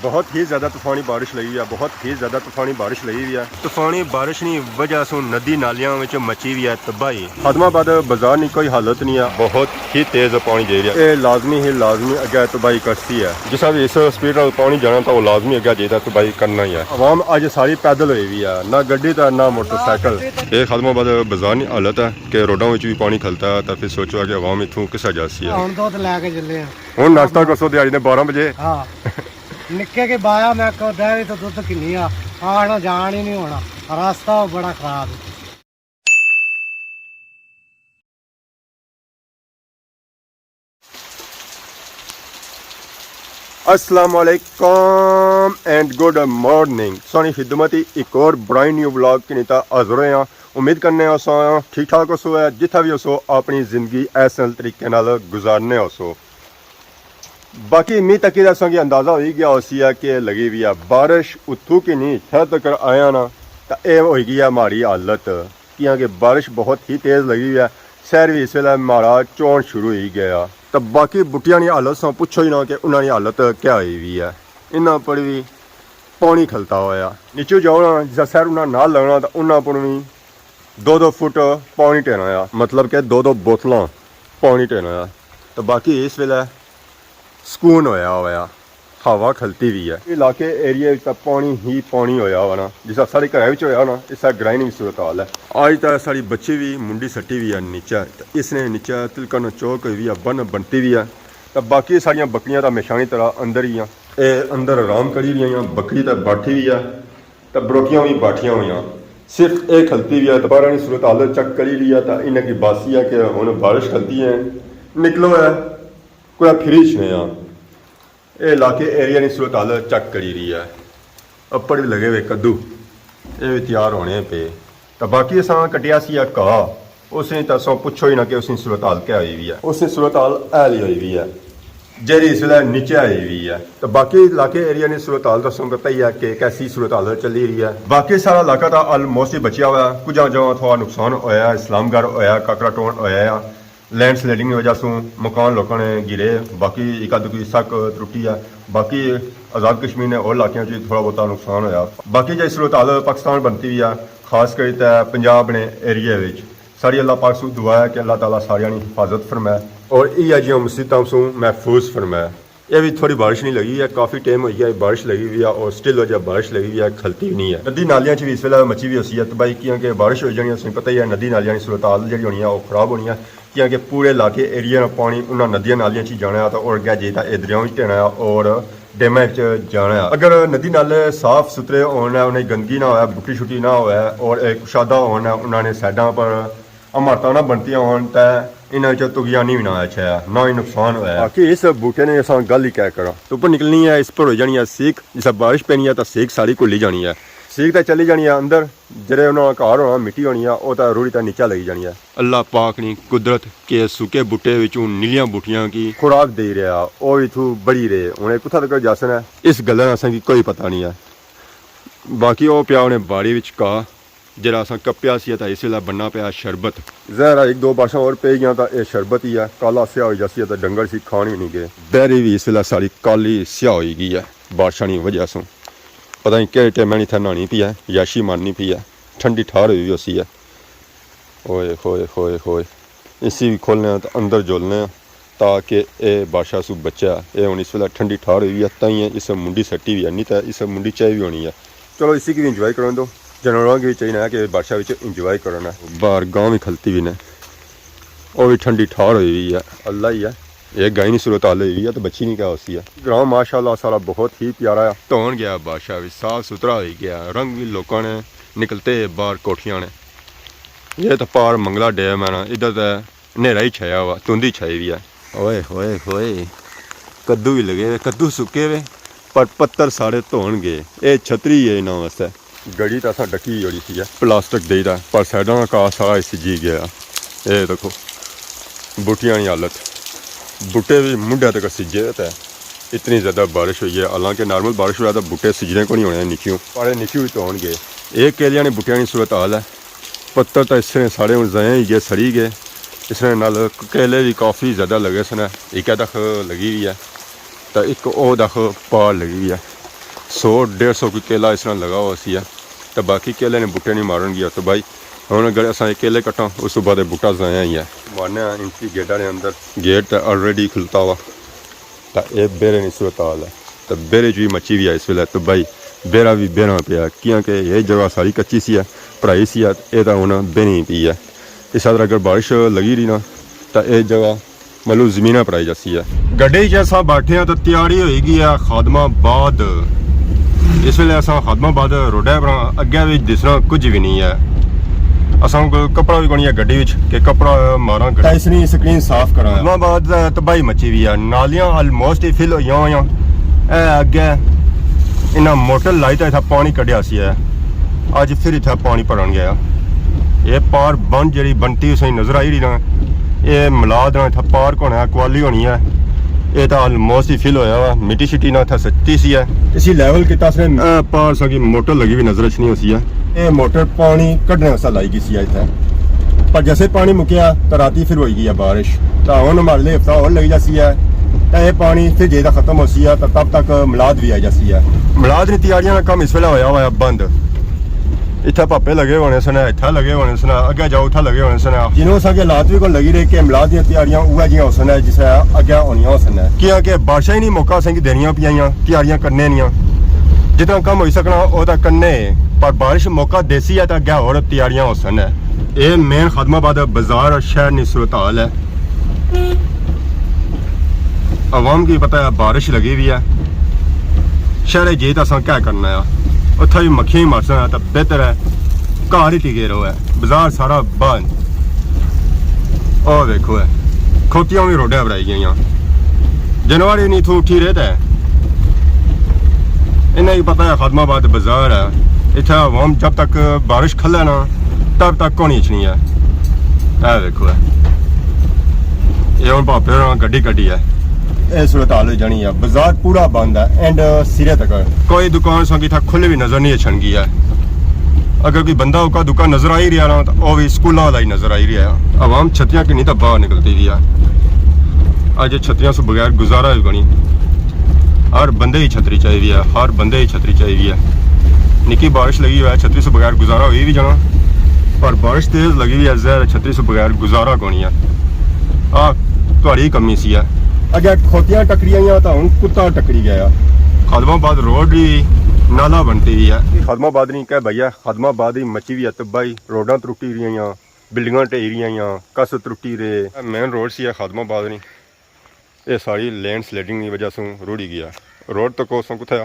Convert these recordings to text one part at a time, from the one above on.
बहुत ही ज़्यादा तूफानी बारिश लगी है, बहुत ही ज़्यादा तूफानी बारिश लगी हुई है। तूफानी बारिश की वजह से नदी नालियां में मची हुई है तबाही। खादमाबाद बाजार की कोई हालत नहीं है, बहुत ही तेज़ पानी दे रहा है। ये लाजमी अगे तबाही करती है। जिस भी इस स्पीड में पानी जाना तो वो लाजमी अगे जाता तबाही करना ही है। आवाम अज सारी पैदल हुई हुई है, ना गड्डी तो ना मोटरसाइकिल। ये खादमाबाद बाजार की हालत है कि रोडों में भी पानी खलता है, तो फिर सोचो कि आवाम इतों किसा जासी है। हूँ नाश्ता कसो दिहाड़ी ने 12 बजे निक्के के बाया मैं डेयरी तो दुध किन्नी आना जान ही नहीं होना, रास्ता बड़ा खराब है। अस्सलाम वालेकुम एंड गुड मॉर्निंग। सोनी खिदमती एक और ब्रांड न्यू व्लॉग की नीता हाजिर हैं। उम्मीद करने हो ठीक ठाक हो सो है, जिथा भी हो सो अपनी जिंदगी ऐसे तरीके नाल गुजारने हो सो। बाकी मी तक कि अंदाज़ा हो ही गया उसी है कि लगी हुई है बारिश उतू की नहीं छत तक आया ना तो यह हो गई है हमारी हालत कि बारिश बहुत ही तेज़ लगी हुई है। शहर भी इस वे हमारा चौन शुरू हो गया। तो बाकी बुटिया की हालत सो पुछो ही ना कि उन्होंने हालत क्या हुई हुई है। इन्हों पर भी पानी खलता होया नीचे जाओ ना, जिस शहर उन्हें ना लगना तो उन्होंने पर भी 2-2 फुट पानी टेना, मतलब कि 2-2 बोतलों पानी टेना। तो बाकी इस वे सुकून होया हवा खलती भी है। इलाके एरिए पानी ही पानी होया हुआ ना, जिस साढ़े घर होया ना इस ग्राइंड की सूरत हाल है। आज तो साड़ी बच्ची भी मुंडी सट्टी भी है नीचे, तो इसने नीचे तिलकन चौक हुई है, बन बनती भी है। तो बाकी सारिया बकरियां तो हमेशा की तरह अंदर ही अंदर आराम करी रही हैं। बकरी तो बैठी भी है, तो बरोटियां भी बैठिया हुई हैं, सिर्फ एक खलती भी है। तो बारह की सूरत हाल चेक करी ली है, तो इन्हें की बासी है कि हूँ बारिश खलती है निकलो है कोई फ्रिज ने ये इलाके एरिया की सूरत हाल चेक करी रही है। अप्पड़ भी लगे हुए कद्दू ये भी तैयार होने पे। तो बाकी असा कटिया सी घाह उसने तो असों पुछो ही ना कि उसकी सूरत हाल क्या हुई हुई है। उसकी सूरत हाल ऐली हुई हुई है जी इस वे नीचे आई हुई है। तो बाकी इलाके एरिया की सूरत हाल तो पता ही है कि कैसी सूरत हाल चली रही है। बाकी सारा इलाका तो ऑलमोस्ट ही बचिया हुआ है। कुछ जगह थोड़ा नुकसान होया, इस्लामगढ़ होया, काकरा टोन होया, लैंड स्लाइडिंग की वजह से मकान लोगों ने गिरे। बाकी एक दुकी सक त्रुटी है। बाकी आज़ाद कश्मीर ने और इलाकों थोड़ा बहुत नुकसान होया। बाकी जो सूरत हाल पाकिस्तान बनती हुई है, खास कर पंजाब ने एरिया सारी अल्लाह पाक सू दुआ है कि अल्लाह ताला सारिया की हिफाजत फरमाए और ये जो मुसीबतों सू महफूज फरमाए। ये भी थोड़ी बारिश नहीं लगी है, काफ़ी टाइम हो गया बारिश लगी हुई है और स्टिल जब बारिश लगी हुई है खलती भी नहीं है। नदी नालियां भी इस वे मची हुई होसी है तबाही क्योंकि बारिश हो जानी उसमें पता ही है। नदी नालियां की सूरत हाल जी होनी है वो खराब होनी है क्योंकि पूरे इलाके एरिया पानी उन्होंने नदियां नालियां जाना तो और अगर जे दरियाओं ढेना और डेमां जाना। अगर नदी नाले साफ सुथरे होना, उन्हें गंदगी ना हो, बुटी छुट्टी ना हो और एक कुशादा होना, उन्होंने साइडों पर इमारत ना बनती हो इन्होंने तुगियानी भी ना अच्छा ना ही नुकसान होया। बाकी इस बूटे ने असा गल ही क्या करा धुप्प निकलनी है, इस पर हो जानी है सीख। जिस बारिश पैनी है तो सीख सारी घुली जानी है, सीख तो चली जानी है अंदर जेरे उन्होंने घर होना मिट्टी होनी है वह तो रूढ़ी तो नीचा लगी जानी है। अल्लाह पाक ने कुदरत के सुके बूटे नीलियां बूटियां की खुराक दे रहा वो भी इतू बड़ी रहे उन्हें कुत्था तक जासन है इस गल असें कोई पता नहीं है। बाकी वो पिया उन्हें बाड़ी विच कहा जरा असा कप्या सी तो इस वे बनना पाया शरबत। जहरा 1-2 बारिशां और पे गई तो यह शरबत ही है। काला स्या हो जासी तो डंगर सी खान भी नहीं गए। बैरी भी इस वे सारी काली स्या हो गई है बारिशों की वजह से। पता नहीं कि टाइम नहीं था नहानी पी है, याशी मारनी पी है, ठंडी ठार हुई उसी है। होए होए होए होए इसी भी खोलने तो अंदर जोलने ताकि ये बादशाह सू बच्चा ये हूँ इस वे ठंडी ठार हुई है ताई इस मुंडी सट्टी भी है, नहीं तो इस मुंडी चाय भी होनी है। चलो इसी की भी इंजॉय करो दो, जानवरों की भी चाहिए कि बादशाह इंजॉय करना। बाहर गाँव भी खलती भी ने वो भी ठंडी ठार हुई हुई है। अल्लाह ही है ये गाय नहीं सूरत हाल हुई है तो बच्ची नहीं क्या होती है। ग्राम माशाल्लाह सारा बहुत ही प्यारा है। धोन गया बादशाह भी साफ सुथरा हो गया, रंग भी लोगों ने निकलते बाहर कोठियां ने। यह तो पार मंगला डैम है ना, इधर तो नेरा ही छाया हुआ, धुंधी छाई हुई है। ओए होए होए कद्दू भी लगे हुए, कद्दू सुके हुए पर पत्तर सारे धोन गए। ये छतरी है इन्होंने वास्ते, गड़ी तो असा डकी जोड़ी सी है प्लास्टिक देता पर साइडों का घाह सारा सिजी गया। ये देखो बूटियां की हालत, बूटे भी मुंडे तक सिजे है। इतनी ज़्यादा बारिश हुई है, हालांकि नॉर्मल बारिश हुआ तो बूटे सिजने को नहीं होने नीचियों पर नीचियों भी तो होंगे। एक केलिया ने बूटिया की सूरत हाल है, पत्तर तो इसने सारे हूँ जए ही गए सड़ी गए। इसने नाल केले भी काफ़ी ज़्यादा लगे सन, एक दख लगी हुई है तो एक वो दख पार लगी हुई है। 100-150 कोई केला इस तरह लगा हुआ सी है तो बाकी केले ने बूटे नहीं मारन गया तो भाई हम अगर अस केले कट्टा उस तो बाद बूटा जाया ही है मारने इंची गेटा ने अंदर गेट तो ऑलरेडी खुलता हुआ तो ये बेरे नहीं सूरत हाल है तो बेरे जी मच्छी भी है इस वेले तो भाई बेरा भी बेना पिया क्योंकि ये जगह सारी कच्ची सी है भराई सी है ये तो हूँ बेनी पी है इस तरह अगर बारिश लगी रही ना तो ये जगह मतलब जमीन भराई जाती है गड्ढे जैसा बैठे हैं तो तैयारी होगी है खादमाबाद इस वे अस खादमाबाद रोडे पर अगे भी दिसना कुछ भी नहीं है असा कपड़ा भी कोनी है गड्डी कि कपड़ा मारा इसनी स्क्रीन साफ करा खादमाबाद तबाही मची हुई है नालियां ऑलमोस्ट ही फिल हुई अगे इन्ना मोटर लाई तो इतना पानी कढ़िया सी है अज फिर इतना पानी भरन गया ये पार बन जी बनती उस नजर आई रही ना ये मिलाद ना इतना पार होना क्वाली होनी है ये तो ऑलमोस्ट ही फिल होया वा मिट्टी शिट्टी ना इतना सच्ची सी है इसी लेवल किता पार सा मोटर लगी हुई नजर नहीं होती है ये मोटर पानी कढ़ने वास्ते लाई गई सी इतना पर जैसे पानी मुक्या तो राती फिर होगी है बारिश तो हम हमारे लिए हफ्ता और लगी जाती है तो ये पानी फिर जेदा खत्म हो सी है तो तब तक मिलाद भी आई जाती है मिलाद की तैयारियां का कम इस वेले होया हुआ बंद इतना पापे लगे होने सन इतना लगे होने सन अगे जाओ उतना लगे होने सन जिन्हों अस हालात भी को लगी रही कि मिलाद दी तैयारियां उह जिहियां हो सन जिस अगे होनी हो सन क्योंकि बारिशां ही नहीं मौका असें देनियां पियां तैयारियां करने नियां जितना कम हो सकना वो तो करने पर बारिश मौका देसी है तो अगे होर तैयारियां हो सन ये मेन खादमाबाद बाजार शहर की सूरत हाल है अवाम की पता है बारिश लगी हुई है शहर जे तो अस क्या करना है उत्थे भी मक्खियां ही मरसन तो बेहतर है घर ही टिके रहो है बाजार सारा बंद और देखो है खोतियां भी रोडे पर आई गई जनवरी नहीं थू उठी रहता है इन्हें ही पता है खादमाबाद बाजार है इतना अवाम जब तक बारिश खले ना तब तक को नहीं है देखो है ये हम भापे गड्डी कड्डी है ये सूरत हाल हो जानी है बाजार पूरा बंद है एंड सिरे तक कोई दुकान संगी था खुले भी नजर नहीं छन गई है अगर कोई बंदा होगा दुकान नजर आ ही रहा ना तो वो भी स्कूलों वाला ही नजर आ ही रहा है आवाम छत्तियां कि नहीं तो बाहर निकलती रही है अज छत्तियां से बगैर गुजारा भी बनी हर बंदे ही छतरी चाहिए है हर बंदे ही छतरी चाहिए है निकी बारिश लगी हुई है छतरी से बगैर गुजारा हो भी जाना पर बारिश तेज लगी हुई है जहर छतरी से बगैर गुजारा कोनी है थोड़ी कमी सी है अगे खोतियां टकरिया तो हूँ कुत्ता टकरी गया खादमाबाद रोड भी नाला बनती हुई है खादमाबाद नहीं कह भैया खादमाबाद ही मची हुई है तबाही रोडां त्रुटी रही बिल्डिंगां ढेई रही कस त्रुटी रहे मेन रोड सी है खादमाबाद नहीं ये सारी लैंड स्लाइडिंग की वजह से रुड़ी गया रोड तो कोसों कुत्थे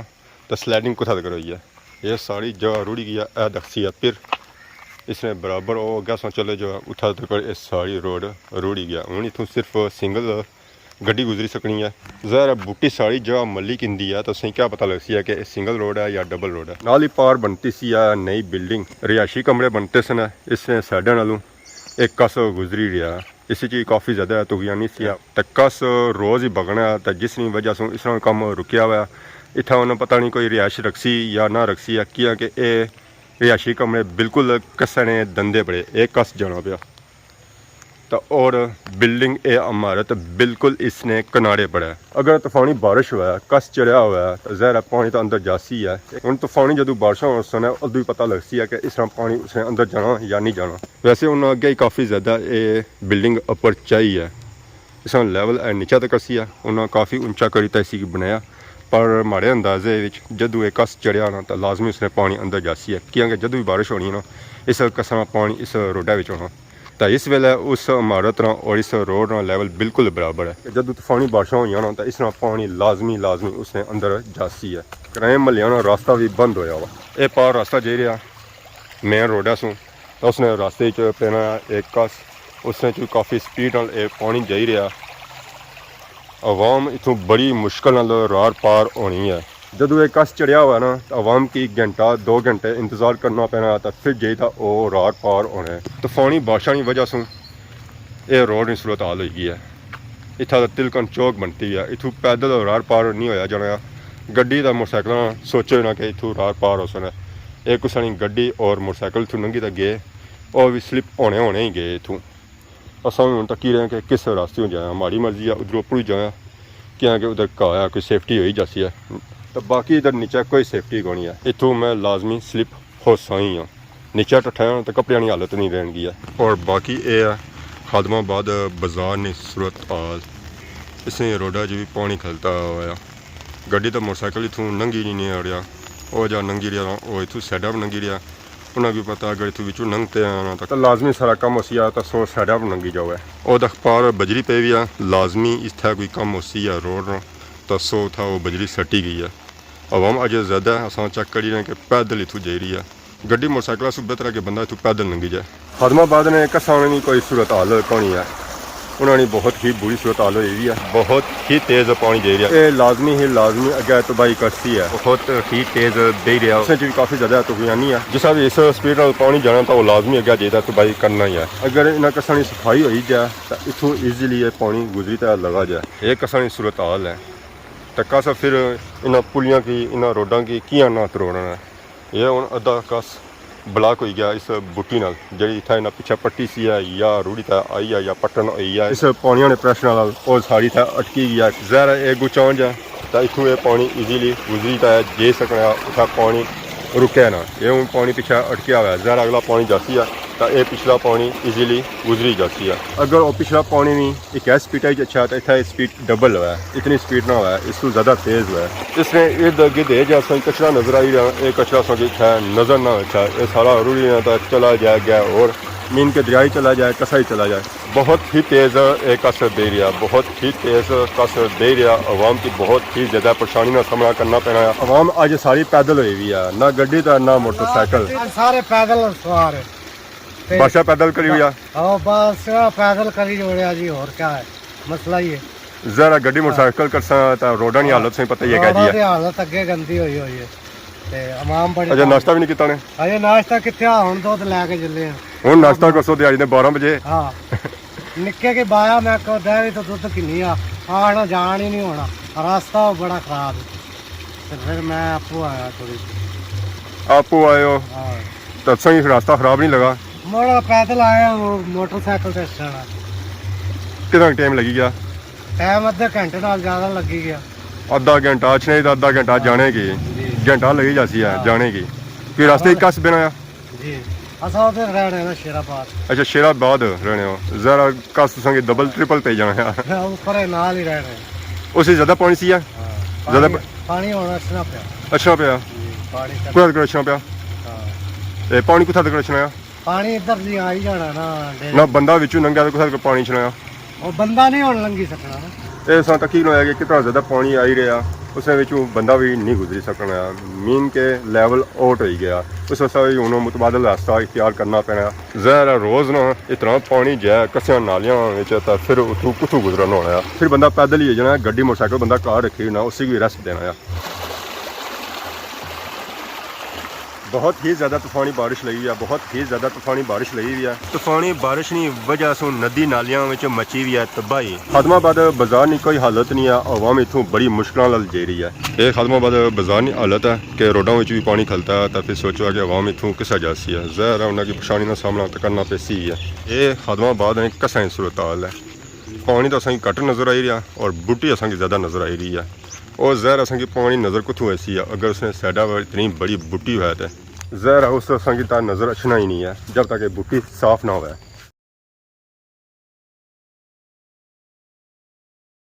तो स्लाइडिंग कुत्थे तक रही है ये सारी जगह रुड़ी गया ए दखसी है फिर इसने बराबर वो अग्गे सो चले जो उठा तक ये सारी रोड रुड़ी गया हूँ इतों सिर्फ सिंगल गड्डी गुजरी सकनी है जहर बूटी सारी जगह मल्ली किंदी है तो सही क्या पता लग सी है कि सिंगल रोड है या डबल रोड है नाल ही पार बनती सी है नई बिल्डिंग रिहायशी कमरे बनते सन इसने साइडा नालों एक कस गुजरी रहा इस चीज़ काफ़ी ज़्यादा तुगियानी सी तो कस रोज़ ही बगना तो जिस वजह से इस तरह कम रुकिया हुआ इतना उन्हें पता नहीं कोई रिहायश रखसी या ना रखसी है क्योंकि ये रिहायशी कमरे बिल्कुल कसने दंदे पड़े एक कस जाना पाया तो और बिल्डिंग ए इमारत बिल्कुल इसने किनारे पड़ा है अगर तूफानी बारिश हुआ है कस चढ़िया हुआ है तो जहर पानी तो अंदर जासी है हूँ तूफानी जो बारिशा हो सन उदू ही पता लगती है कि इस तरह पानी उसने अंदर जाना या नहीं जाना वैसे उन्हें अगे ही काफ़ी ज़्यादा ये बिल्डिंग उपर चाहिए इस लैवल नीचा तक सी है उन्हें काफ़ी ऊंचा करी तैसी बनाया पर माड़े अंदाजे जदों ये कस चढ़िया ना तो लाजमी उसने पानी अंदर जासी है क्योंकि जदों भी बारिश होनी ना इस कसना पानी इस रोडा होना तो इस वेले उस इमारत और इस रोड ना लैवल बिल्कुल बराबर है जब तूफानी बारिशा हुई ना तो इस तरह पानी लाजमी उसने अंदर जासी है कराए महलिया ना रास्ता भी बंद होया वा ये पार रास्ता जा रहा मेन रोडा सू तो उसने रास्ते पैना एक कस उसने काफ़ी स्पीड नाल पानी जा रहा आवाम इतों बड़ी मुश्किल नाल रार पार होनी है जदों एक कस चढ़िया हुआ ना तो आवाम की घंटा 2 घंटे इंतज़ार करना पैना तो फिर जे था वो रार पार होना है तूफानी बारिशा की वजह से ये रोड की सूरत हाल हुई है इतना तिलकन चौक बनती है इतों पैदल रार पार नहीं होया जाना गड्डी का मोटरसाइकिल सोचो ना कि इतों रार पार हो सकना एक कुछ गड्डी और मोटरसाइकिल इतों लंघी तो गए और भी स्लिप होने ही गए इतों अस हूँ तकी रहे कि किस रास्ते जाया माड़ी मर्जी है उधर उपर ही जाया क्योंकि उधर का कोई सेफ्टी हो ही जाती है तो बाकी इधर नीचे कोई सेफ्टी कोनी है। इतों मैं लाजमी स्लिप हो सही हाँ, नीचे टट्ठा तो कपड़े की हालत नहीं रहन है। और बाकी ये है खादमाबाद बाजार ने सूरत हाल, इसमें रोडा च भी पानी खलता हुआ, गड्डी तो मोटरसाइकिल इतों नंगी नहीं आ रहा, वो जा नंगी रहा वो इतों साइडा पर नंगी रहा, उन्हें भी पता अगर इतों बिचों नंगते आना तो लाजमी सारा कम होसी आ तो सो साइडा पर नंगी जाओ। और अखबार बजरी पे भी आ लाजमी इतना कोई कम होसी है रोड न तो सो था वो बजरी सटी गई है। आवाम अजे ज़्यादा असां चेक करी रहे कि पैदल इतों जा रही है, गड्डी मोटरसाइकिल से बेहतर है कि बंदा इतों पैदल लंघी जाए। खादमाबाद ने कसाने की कोई सूरत हाल कोनी है, उन्होंने बहुत ही बुरी सूरत हाल हुई है, बहुत ही तेज़ पानी दे रहा है। ये लाजमी अगे तबाही करती है, बहुत ही तेज़ दे रहा है, उसमें भी काफ़ी ज़्यादा तूफानी है। जिस भी इस स्पीड में पानी जाना तो वो लाजमी अगे देता तबाही करना ही है। अगर इन्हें कसानी सफाई हो जाए तो इतों ईजीली ये पानी गुजरी तो लगा जाए। ये कसानी सूरत हाल है तो कस फिर इन्होंने पुलियां की इन्होंने रोडा की कियां ना तरोड़ना है। ये हूँ अद्धा कस ब्लाक हो गया इस बूटी नाल जी इतना इन्हें पिछे पट्टी सी है या रूढ़ी था आई है या पट्टन आई है, इस पानी ने प्रेशर नाल और सारी था अटकी गया। जहर एक गुचांज है तो इतों ये पानी ईजीली गुजरी तो जे सकना, उठा पानी रुके ना, ये हूँ पानी पिछे अटकिया हुआ है। जहर अगला पानी जाती है तो ये पिछला पानी ईजीली गुजरी जाती है। अगर वो पिछला पानी भी एक है स्पीड अच्छा तो इतना स्पीड डबल हुआ है, इतनी स्पीड ना हुआ है, इसको ज़्यादा तेज़ हुआ है। इसमें इर्द गिर्द है जैसा कचरा नजर आई रहा, ये कचरा सो नज़र ना अच्छा, ये सारा रूढ़ी ना तो चला जाए गया और मीन के दरियाई चला जाए, कसा ही चला जाए। बहुत ही तेज़ एक कसर दे रहा, बहुत ही तेज़ कसर दे रहा। आवाम की बहुत ही ज़्यादा परेशानी का सामना करना पैना है। आवाम अज सारी पैदल हुई हुई है, ना गड्डी तो ना मोटरसाइकिल, सारे पैदल सवार है। बादशाह पैदल करी हुई है। हाँ बस पैदल करी जोड़िया जी, और क्या है मसला ही है। जरा गड्डी मोटरसाइकिल कर तो रोडा की हालत से पता ही है जी, हालत अगे गंदी हुई हुई है ते आवाम बड़ी। अजे नाश्ता भी नहीं किया ने, अजे नाश्ता कितने हुण दुध लैके चले हैं। हुण नाश्ता कसो दिहाड़ी ने 12 बजे। हाँ निक्के के बाया मैं को डेयरी तो दुध किन्नी आना जान ही नहीं होना, रास्ता बड़ा खराब है। तो फिर मैं आपू आया थोड़ी। आपू आयो हाँ तो सही रास्ता खराब नहीं लगा, मोड़ा पैदल आया वो मोटरसाइकिल से चढ़ा, कितना टाइम लगी गया? टाइम अद्धे घंटे नाल ज्यादा लगी गया। आधा घंटा अच्छे तो आधा घंटा जाने की, घंटा लगी जाती है जाने की। फिर रास्ते कस बिना जी असा उधर रहने ना शेराबाद। अच्छा शेराबाद रहने हो, जरा कस संगे डबल ट्रिपल पे जाना है, ऊपर नाल ही रहने। उससे ज़्यादा पानी सी है, ज़्यादा पानी होना अच्छा पे, अच्छा पे पानी कुत्ता तक अच्छा पे, हाँ पानी कुत्ता तक अच्छा पानी इधर नहीं आ ही जाना ना, बंदा विचू नंगा तो कुत्ता पानी चलाया वो बंदा नहीं होने लंघी सकना ना। ये सा तक होया कि कितना ज़्यादा पानी आई रहा, उसमें विचू बंदा भी नहीं गुजरी सकना, मीन के लेवल आउट हो गया। उस वजह हूँ मुतबादल रास्ता इख्तियार करना पैना। जहर रोज़ ना इतना पानी जाए कसिया नालियां तो फिर उतों कुतों गुजरन होना, फिर बंदा पैदल ही जाना, गड्डी मोटरसाइकिल बंदा कार रखी ना, उसी भी रेस्ट देना। बहुत ही ज़्यादा तूफानी बारिश लगी है, बहुत ही ज़्यादा तूफानी बारिश लगी हुई है। तूफानी बारिश की वजह से नदी नालियां में मची हुई है तबाही। खादमाबाद बाजार की कोई हालत नहीं है, आवाम इतों बड़ी मुश्किल नाल जी रही है। ये खादमाबाद बाजार की हालत है कि रोडों में भी पानी खलता है, तो फिर सोचो कि आवाम इतों किसा जासी है, ज़हर है उन्होंने परेशानी का सामना तो करना पेसी है। ये खादमाबाद में कसा सूरत हाल है, पानी तो असें घट नज़र आई रहा और बूटी असें ज़्यादा नज़र आई रही है। और जहर असें पानी नज़र कुतों ऐसी है, अगर उसने साइडा पर इतनी बड़ी बूटी हुआ तो जहर है उस असें नज़र अचना ही नहीं है जब तक ये बूटी साफ ना हो।